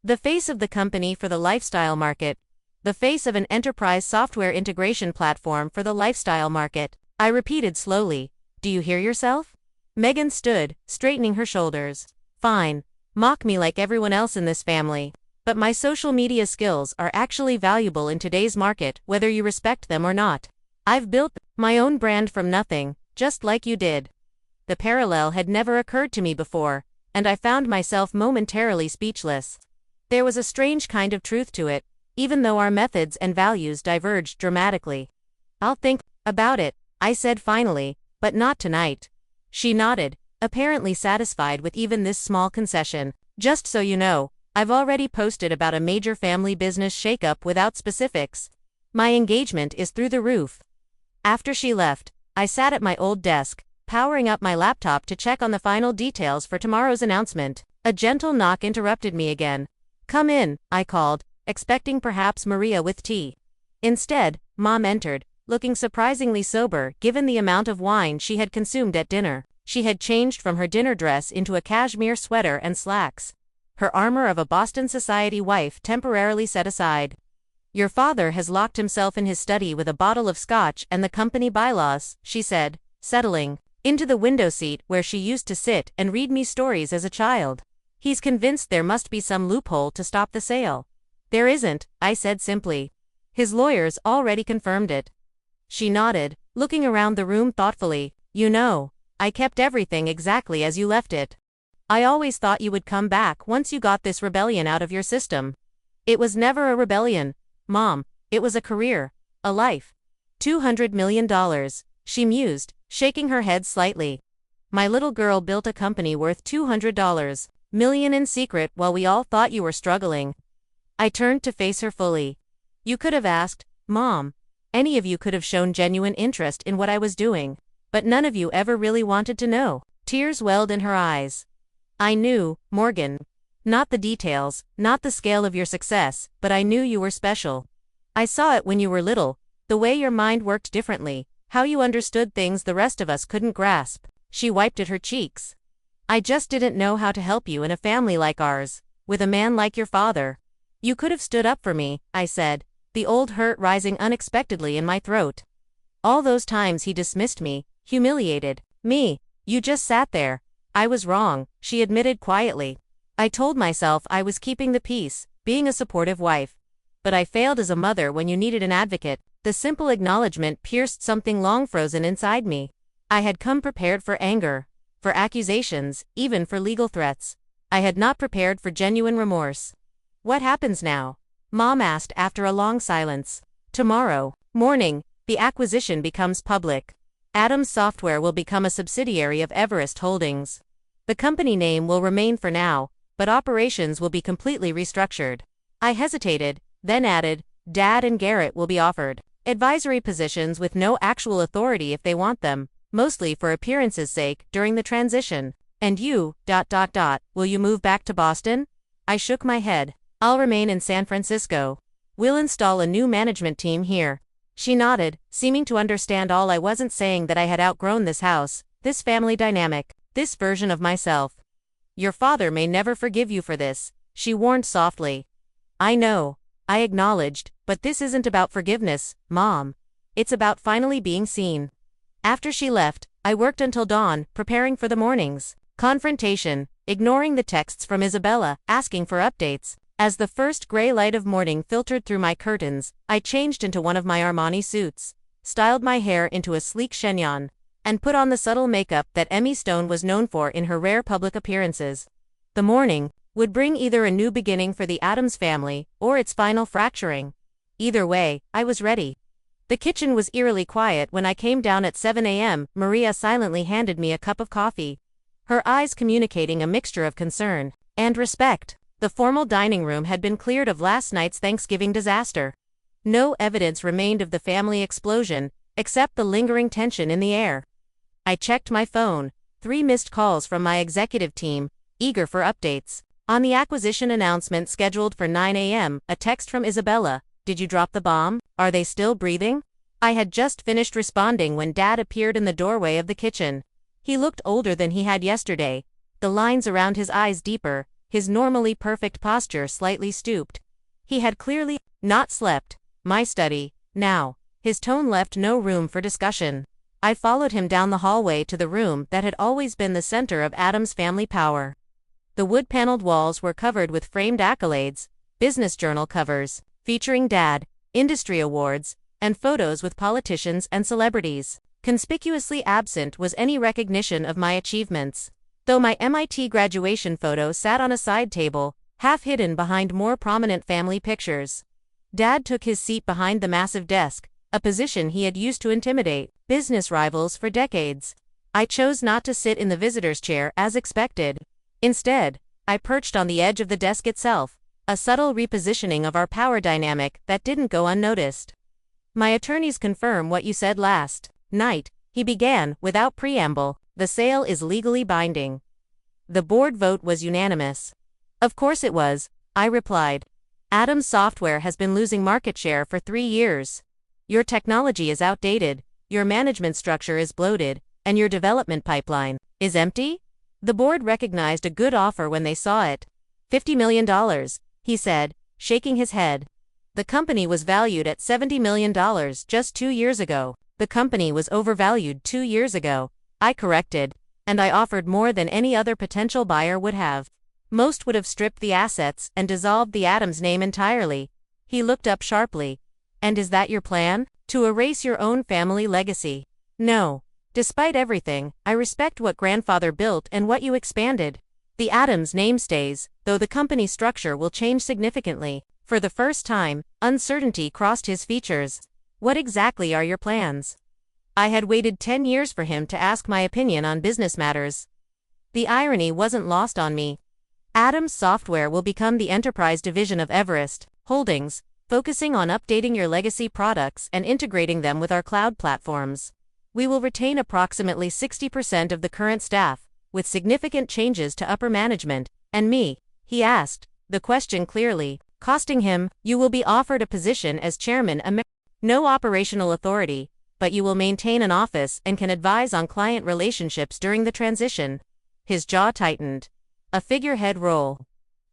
The face of the company for the lifestyle market. The face of an enterprise software integration platform for the lifestyle market. I repeated slowly. Do you hear yourself? Megan stood, straightening her shoulders. Fine. Mock me like everyone else in this family. But my social media skills are actually valuable in today's market, whether you respect them or not. I've built my own brand from nothing, just like you did. The parallel had never occurred to me before, and I found myself momentarily speechless. There was a strange kind of truth to it, even though our methods and values diverged dramatically. I'll think about it, I said finally, but not tonight. She nodded, apparently satisfied with even this small concession. Just so you know, I've already posted about a major family business shakeup without specifics. My engagement is through the roof. After she left, I sat at my old desk, powering up my laptop to check on the final details for tomorrow's announcement. A gentle knock interrupted me again. Come in, I called, expecting perhaps Maria with tea. Instead, Mom entered, looking surprisingly sober given the amount of wine she had consumed at dinner. She had changed from her dinner dress into a cashmere sweater and slacks. Her armor of a Boston society wife temporarily set aside. Your father has locked himself in his study with a bottle of scotch and the company bylaws, she said, settling into the window seat where she used to sit and read me stories as a child. He's convinced there must be some loophole to stop the sale. There isn't, I said simply. His lawyers already confirmed it. She nodded, looking around the room thoughtfully. You know, I kept everything exactly as you left it. I always thought you would come back once you got this rebellion out of your system. It was never a rebellion, Mom, it was a career, a life. $200 million, she mused, shaking her head slightly. My little girl built a company worth $200 million in secret while we all thought you were struggling. I turned to face her fully. You could have asked, Mom. Any of you could have shown genuine interest in what I was doing. But none of you ever really wanted to know. Tears welled in her eyes. I knew, Morgan. Not the details, not the scale of your success, but I knew you were special. I saw it when you were little, the way your mind worked differently, how you understood things the rest of us couldn't grasp. She wiped at her cheeks. I just didn't know how to help you in a family like ours, with a man like your father. You could have stood up for me, I said, the old hurt rising unexpectedly in my throat. All those times he dismissed me, humiliated me. You just sat there. I was wrong, she admitted quietly. I told myself I was keeping the peace, being a supportive wife. But I failed as a mother when you needed an advocate. The simple acknowledgement pierced something long frozen inside me. I had come prepared for anger. for accusations, even for legal threats. I had not prepared for genuine remorse. What happens now? Mom asked after a long silence. Tomorrow morning, the acquisition becomes public. Adams Software will become a subsidiary of Everest Holdings. The company name will remain for now, but operations will be completely restructured. I hesitated, then added, Dad and Garrett will be offered advisory positions with no actual authority if they want them, mostly for appearance's sake during the transition. And you, will you move back to Boston? I shook my head. I'll remain in San Francisco. We'll install a new management team here. She nodded, seeming to understand all. I wasn't saying that I had outgrown this house, this family dynamic, this version of myself. Your father may never forgive you for this, she warned softly. I know, I acknowledged, but this isn't about forgiveness, Mom. It's about finally being seen. After she left, I worked until dawn, preparing for the morning's confrontation, ignoring the texts from Isabella, asking for updates. As the first gray light of morning filtered through my curtains, I changed into one of my Armani suits, styled my hair into a sleek chignon, and put on the subtle makeup that Emmy Stone was known for in her rare public appearances. The morning would bring either a new beginning for the Adams family, or its final fracturing. Either way, I was ready. The kitchen was eerily quiet when I came down at 7 a.m. Maria silently handed me a cup of coffee, her eyes communicating a mixture of concern and respect. The formal dining room had been cleared of last night's Thanksgiving disaster. No evidence remained of the family explosion, except the lingering tension in the air. I checked my phone, 3 missed calls from my executive team, eager for updates. On the acquisition announcement scheduled for 9 a.m., a text from Isabella, Did you drop the bomb? Are they still breathing? I had just finished responding when Dad appeared in the doorway of the kitchen. He looked older than he had yesterday, the lines around his eyes deeper, his normally perfect posture slightly stooped. He had clearly not slept. My study, now. His tone left no room for discussion. I followed him down the hallway to the room that had always been the center of Adams' family power. The wood-paneled walls were covered with framed accolades, business journal covers, featuring Dad, industry awards, and photos with politicians and celebrities. Conspicuously absent was any recognition of my achievements. Though my MIT graduation photo sat on a side table, half hidden behind more prominent family pictures. Dad took his seat behind the massive desk, a position he had used to intimidate business rivals for decades. I chose not to sit in the visitor's chair as expected. Instead, I perched on the edge of the desk itself, a subtle repositioning of our power dynamic that didn't go unnoticed. My attorneys confirm what you said last night, he began, without preamble. The sale is legally binding. The board vote was unanimous. Of course it was, I replied. Adams Software has been losing market share for 3 years. Your technology is outdated, your management structure is bloated, and your development pipeline is empty? The board recognized a good offer when they saw it. $50 million, he said, shaking his head. The company was valued at $70 million just 2 years ago. The company was overvalued 2 years ago, I corrected, and I offered more than any other potential buyer would have. Most would have stripped the assets and dissolved the Adams name entirely. He looked up sharply. And is that your plan? To erase your own family legacy? No. Despite everything, I respect what grandfather built and what you expanded. The Adams name stays, though the company structure will change significantly. For the first time, uncertainty crossed his features. What exactly are your plans? I had waited 10 years for him to ask my opinion on business matters. The irony wasn't lost on me. Adams Software will become the enterprise division of Everest Holdings, focusing on updating your legacy products and integrating them with our cloud platforms. We will retain approximately 60% of the current staff, with significant changes to upper management, and me, he asked, the question clearly costing him. You will be offered a position as chairman, no operational authority, but you will maintain an office and can advise on client relationships during the transition. His jaw tightened. A figurehead role.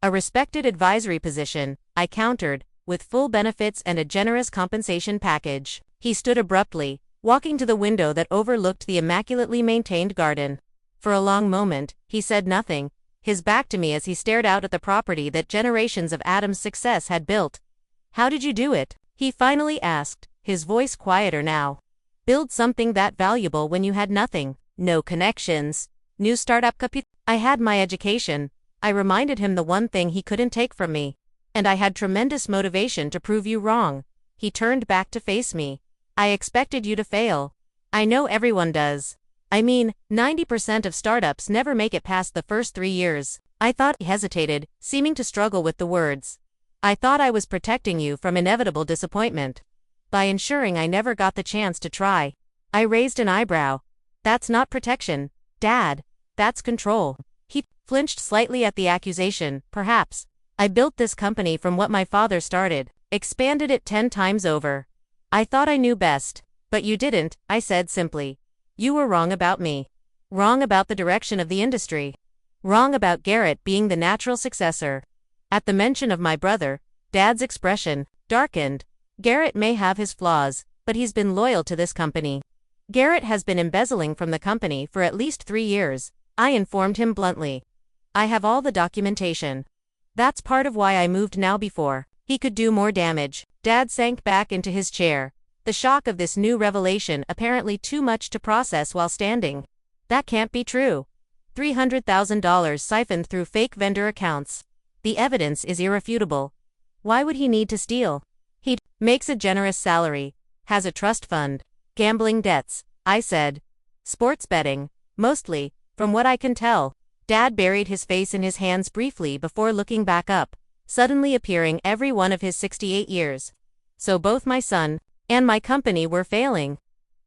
A respected advisory position, I countered, with full benefits and a generous compensation package. He stood abruptly, walking to the window that overlooked the immaculately maintained garden. For a long moment, he said nothing, his back to me as he stared out at the property that generations of Adams' success had built. How did you do it? He finally asked, his voice quieter now. Build something that valuable when you had nothing. No connections, New startup I had my education. I reminded him the one thing he couldn't take from me. And I had tremendous motivation to prove you wrong. He turned back to face me. I expected you to fail. I know everyone does. I mean, 90% of startups never make it past the first 3 years. I thought. He hesitated, seeming to struggle with the words. I thought I was protecting you from inevitable disappointment. By ensuring I never got the chance to try. I raised an eyebrow. That's not protection, Dad. That's control. He flinched slightly at the accusation. Perhaps. I built this company from what my father started, expanded it 10 times over. I thought I knew best. But you didn't, I said simply. You were wrong about me. Wrong about the direction of the industry. Wrong about Garrett being the natural successor. At the mention of my brother, Dad's expression darkened. Garrett may have his flaws, but he's been loyal to this company. Garrett has been embezzling from the company for at least 3 years, I informed him bluntly. I have all the documentation. That's part of why I moved now. Before he could do more damage, Dad sank back into his chair. The shock of this new revelation apparently too much to process while standing. That can't be true. $300,000 siphoned through fake vendor accounts. The evidence is irrefutable. Why would he need to steal? He makes a generous salary, has a trust fund, gambling debts, I said. Sports betting, mostly, from what I can tell. Dad buried his face in his hands briefly before looking back up, suddenly appearing every one of his 68 years. So both my son and my company were failing.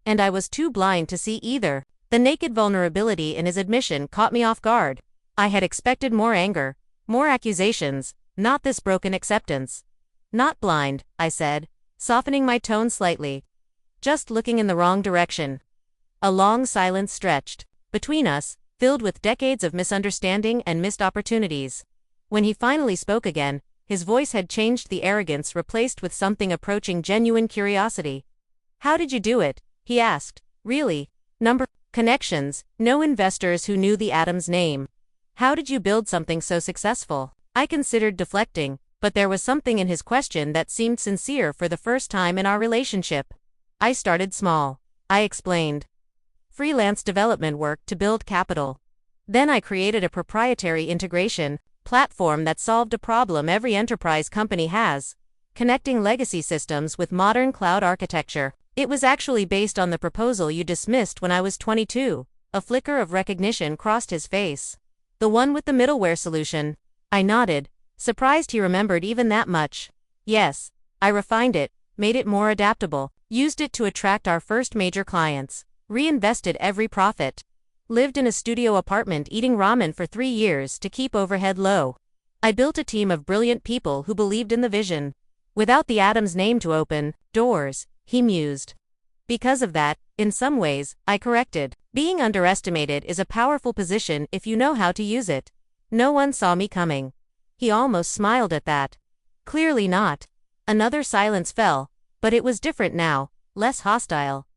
And I was too blind to see either. The naked vulnerability in his admission caught me off guard. I had expected more anger, more accusations, not this broken acceptance. Not blind, I said, softening my tone slightly. Just looking in the wrong direction. A long silence stretched between us, filled with decades of misunderstanding and missed opportunities. When he finally spoke again, his voice had changed, the arrogance replaced with something approaching genuine curiosity. How did you do it? He asked. Really? Connections, no investors who knew the Adams name. How did you build something so successful? I considered deflecting, but there was something in his question that seemed sincere for the first time in our relationship. I started small, I explained. Freelance development work to build capital. Then I created a proprietary integration platform that solved a problem every enterprise company has, connecting legacy systems with modern cloud architecture. It was actually based on the proposal you dismissed when I was 22. A flicker of recognition crossed his face. The one with the middleware solution. I nodded, surprised he remembered even that much. Yes, I refined it, made it more adaptable, used it to attract our first major clients, reinvested every profit. Lived in a studio apartment eating ramen for 3 years to keep overhead low. I built a team of brilliant people who believed in the vision. Without the Adams name to open doors, he mused. Because of that, in some ways, I corrected. Being underestimated is a powerful position if you know how to use it. No one saw me coming. He almost smiled at that. Clearly not. Another silence fell, but it was different now, less hostile.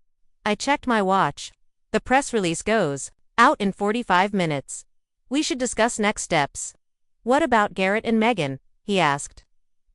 I checked my watch. The press release goes out in 45 minutes. We should discuss next steps. What about Garrett and Megan? He asked.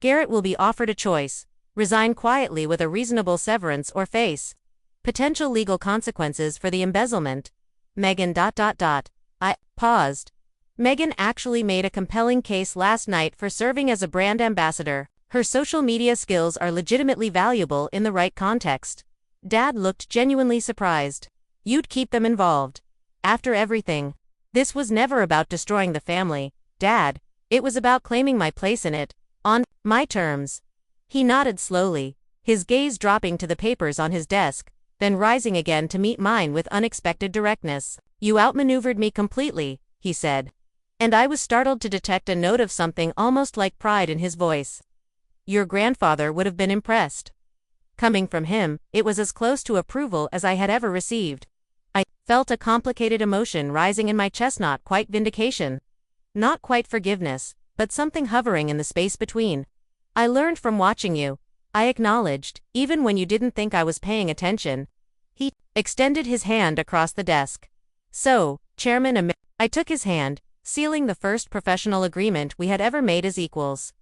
Garrett will be offered a choice. Resign quietly with a reasonable severance or face potential legal consequences for the embezzlement. Megan. I paused. Megan actually made a compelling case last night for serving as a brand ambassador. Her social media skills are legitimately valuable in the right context. Dad looked genuinely surprised. You'd keep them involved. After everything. This was never about destroying the family, Dad. It was about claiming my place in it, on my terms. He nodded slowly, his gaze dropping to the papers on his desk, then rising again to meet mine with unexpected directness. You outmaneuvered me completely, he said. And I was startled to detect a note of something almost like pride in his voice. Your grandfather would have been impressed. Coming from him, it was as close to approval as I had ever received. I felt a complicated emotion rising in my chest, not quite vindication. Not quite forgiveness, but something hovering in the space between. I learned from watching you, I acknowledged, even when you didn't think I was paying attention. He extended his hand across the desk. So, Chairman I took his hand, sealing the first professional agreement we had ever made as equals.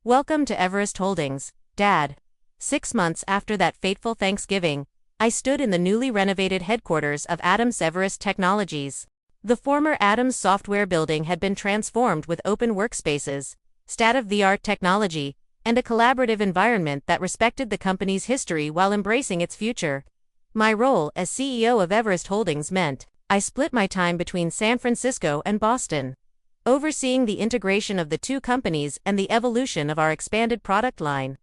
Welcome to Everest Holdings, Dad. 6 months after that fateful Thanksgiving, I stood in the newly renovated headquarters of Adams Everest Technologies. The former Adams Software building had been transformed with open workspaces, state-of-the-art technology, and a collaborative environment that respected the company's history while embracing its future. My role as CEO of Everest Holdings meant I split my time between San Francisco and Boston, overseeing the integration of the two companies and the evolution of our expanded product line.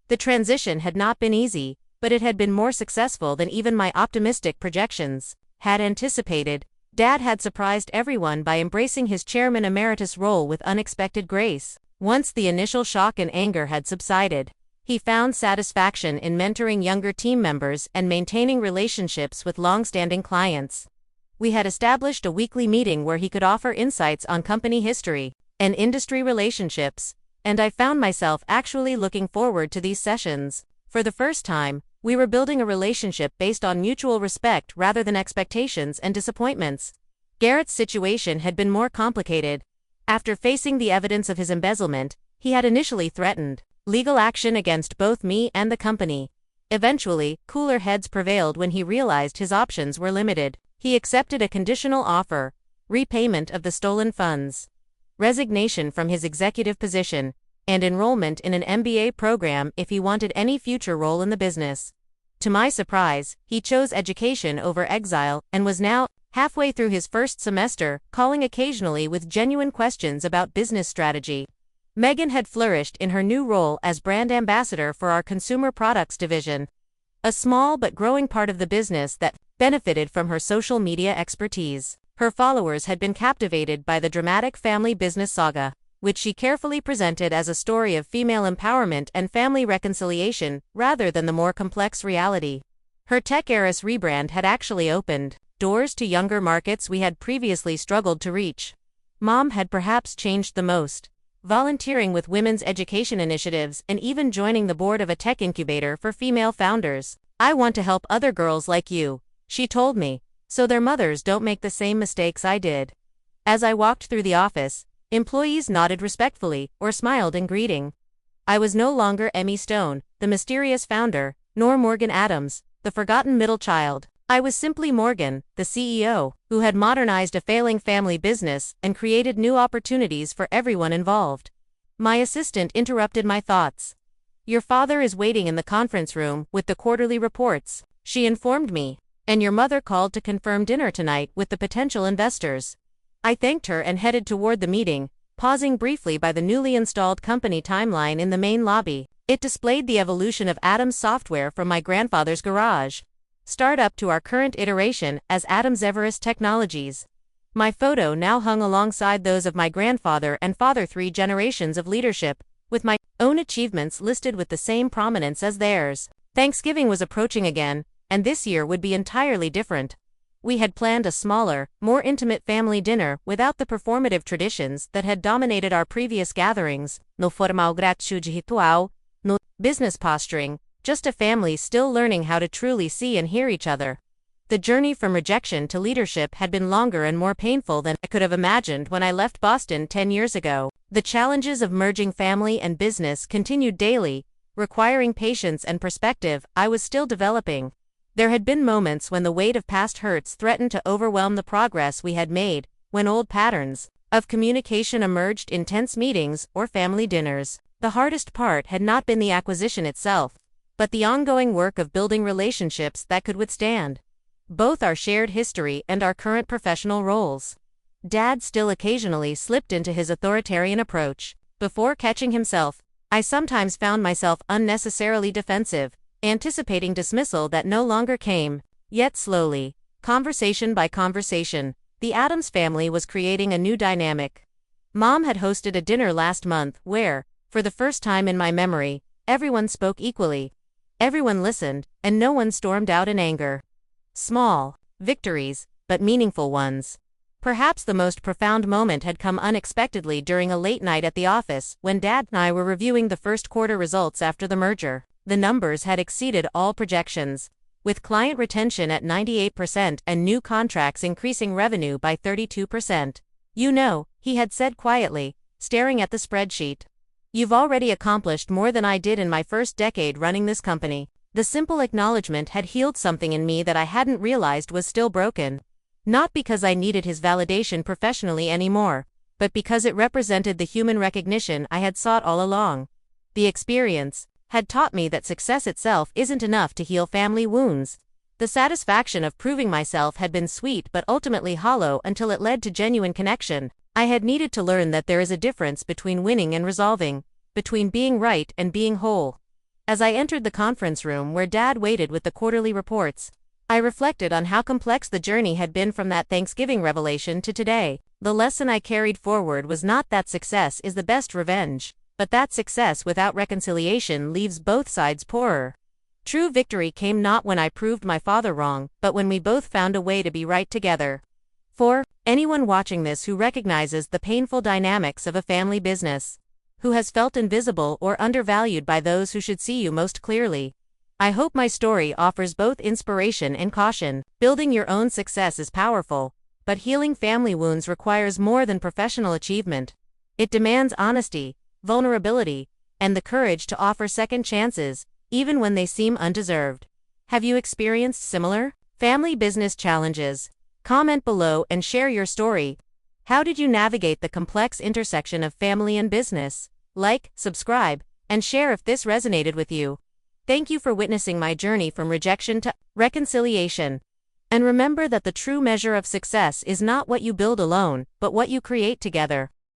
The transition had not been easy, but it had been more successful than even my optimistic projections had anticipated. Dad had surprised everyone by embracing his chairman emeritus role with unexpected grace. Once the initial shock and anger had subsided, he found satisfaction in mentoring younger team members and maintaining relationships with long-standing clients. We had established a weekly meeting where he could offer insights on company history and industry relationships, and I found myself actually looking forward to these sessions. For the first time, we were building a relationship based on mutual respect rather than expectations and disappointments. Garrett's situation had been more complicated. After facing the evidence of his embezzlement, he had initially threatened legal action against both me and the company. Eventually, cooler heads prevailed when he realized his options were limited. He accepted a conditional offer: repayment of the stolen funds, resignation from his executive position, and enrollment in an MBA program if he wanted any future role in the business. To my surprise, he chose education over exile and was now halfway through his first semester, calling occasionally with genuine questions about business strategy. Megan had flourished in her new role as brand ambassador for our consumer products division, a small but growing part of the business that benefited from her social media expertise. Her followers had been captivated by the dramatic family business saga, which she carefully presented as a story of female empowerment and family reconciliation rather than the more complex reality. Her Tech Heiress rebrand had actually opened doors to younger markets we had previously struggled to reach. Mom had perhaps changed the most, volunteering with women's education initiatives and even joining the board of a tech incubator for female founders. "I want to help other girls like you," she told me, "so their mothers don't make the same mistakes I did." As I walked through the office, employees nodded respectfully or smiled in greeting. I was no longer Emmy Stone, the mysterious founder, nor Morgan Adams, the forgotten middle child. I was simply Morgan, the CEO, who had modernized a failing family business and created new opportunities for everyone involved. My assistant interrupted my thoughts. "Your father is waiting in the conference room with the quarterly reports," she informed me, "and your mother called to confirm dinner tonight with the potential investors." I thanked her and headed toward the meeting, pausing briefly by the newly installed company timeline in the main lobby. It displayed the evolution of Adams Software from my grandfather's garage startup to our current iteration as Adams Everest Technologies. My photo now hung alongside those of my grandfather and father, 3 generations of leadership, with my own achievements listed with the same prominence as theirs. Thanksgiving was approaching again, and this year would be entirely different. We had planned a smaller, more intimate family dinner without the performative traditions that had dominated our previous gatherings. No formal gratitude ritual, no business posturing, just a family still learning how to truly see and hear each other. The journey from rejection to leadership had been longer and more painful than I could have imagined when I left Boston 10 years ago. The challenges of merging family and business continued daily, requiring patience and perspective I was still developing. There had been moments when the weight of past hurts threatened to overwhelm the progress we had made, when old patterns of communication emerged in tense meetings or family dinners. The hardest part had not been the acquisition itself, but the ongoing work of building relationships that could withstand both our shared history and our current professional roles. Dad still occasionally slipped into his authoritarian approach. Before catching himself, I sometimes found myself unnecessarily defensive, anticipating dismissal that no longer came. Yet slowly, conversation by conversation, the Adams family was creating a new dynamic. Mom had hosted a dinner last month where, for the first time in my memory, everyone spoke equally. Everyone listened, and no one stormed out in anger. Small victories, but meaningful ones. Perhaps the most profound moment had come unexpectedly during a late night at the office when Dad and I were reviewing the first quarter results after the merger. The numbers had exceeded all projections, with client retention at 98% and new contracts increasing revenue by 32%. "You know," he had said quietly, staring at the spreadsheet, "you've already accomplished more than I did in my first decade running this company." The simple acknowledgement had healed something in me that I hadn't realized was still broken. Not because I needed his validation professionally anymore, but because it represented the human recognition I had sought all along. The experience had taught me that success itself isn't enough to heal family wounds. The satisfaction of proving myself had been sweet but ultimately hollow until it led to genuine connection. I had needed to learn that there is a difference between winning and resolving, between being right and being whole. As I entered the conference room where Dad waited with the quarterly reports, I reflected on how complex the journey had been from that Thanksgiving revelation to today. The lesson I carried forward was not that success is the best revenge, but that success without reconciliation leaves both sides poorer. True victory came not when I proved my father wrong, but when we both found a way to be right together. For anyone watching this who recognizes the painful dynamics of a family business, who has felt invisible or undervalued by those who should see you most clearly, I hope my story offers both inspiration and caution. Building your own success is powerful, but healing family wounds requires more than professional achievement. It demands honesty, vulnerability, and the courage to offer second chances, even when they seem undeserved. Have you experienced similar family business challenges? Comment below and share your story. How did you navigate the complex intersection of family and business? Like, subscribe, and share if this resonated with you. Thank you for witnessing my journey from rejection to reconciliation. And remember that the true measure of success is not what you build alone, but what you create together.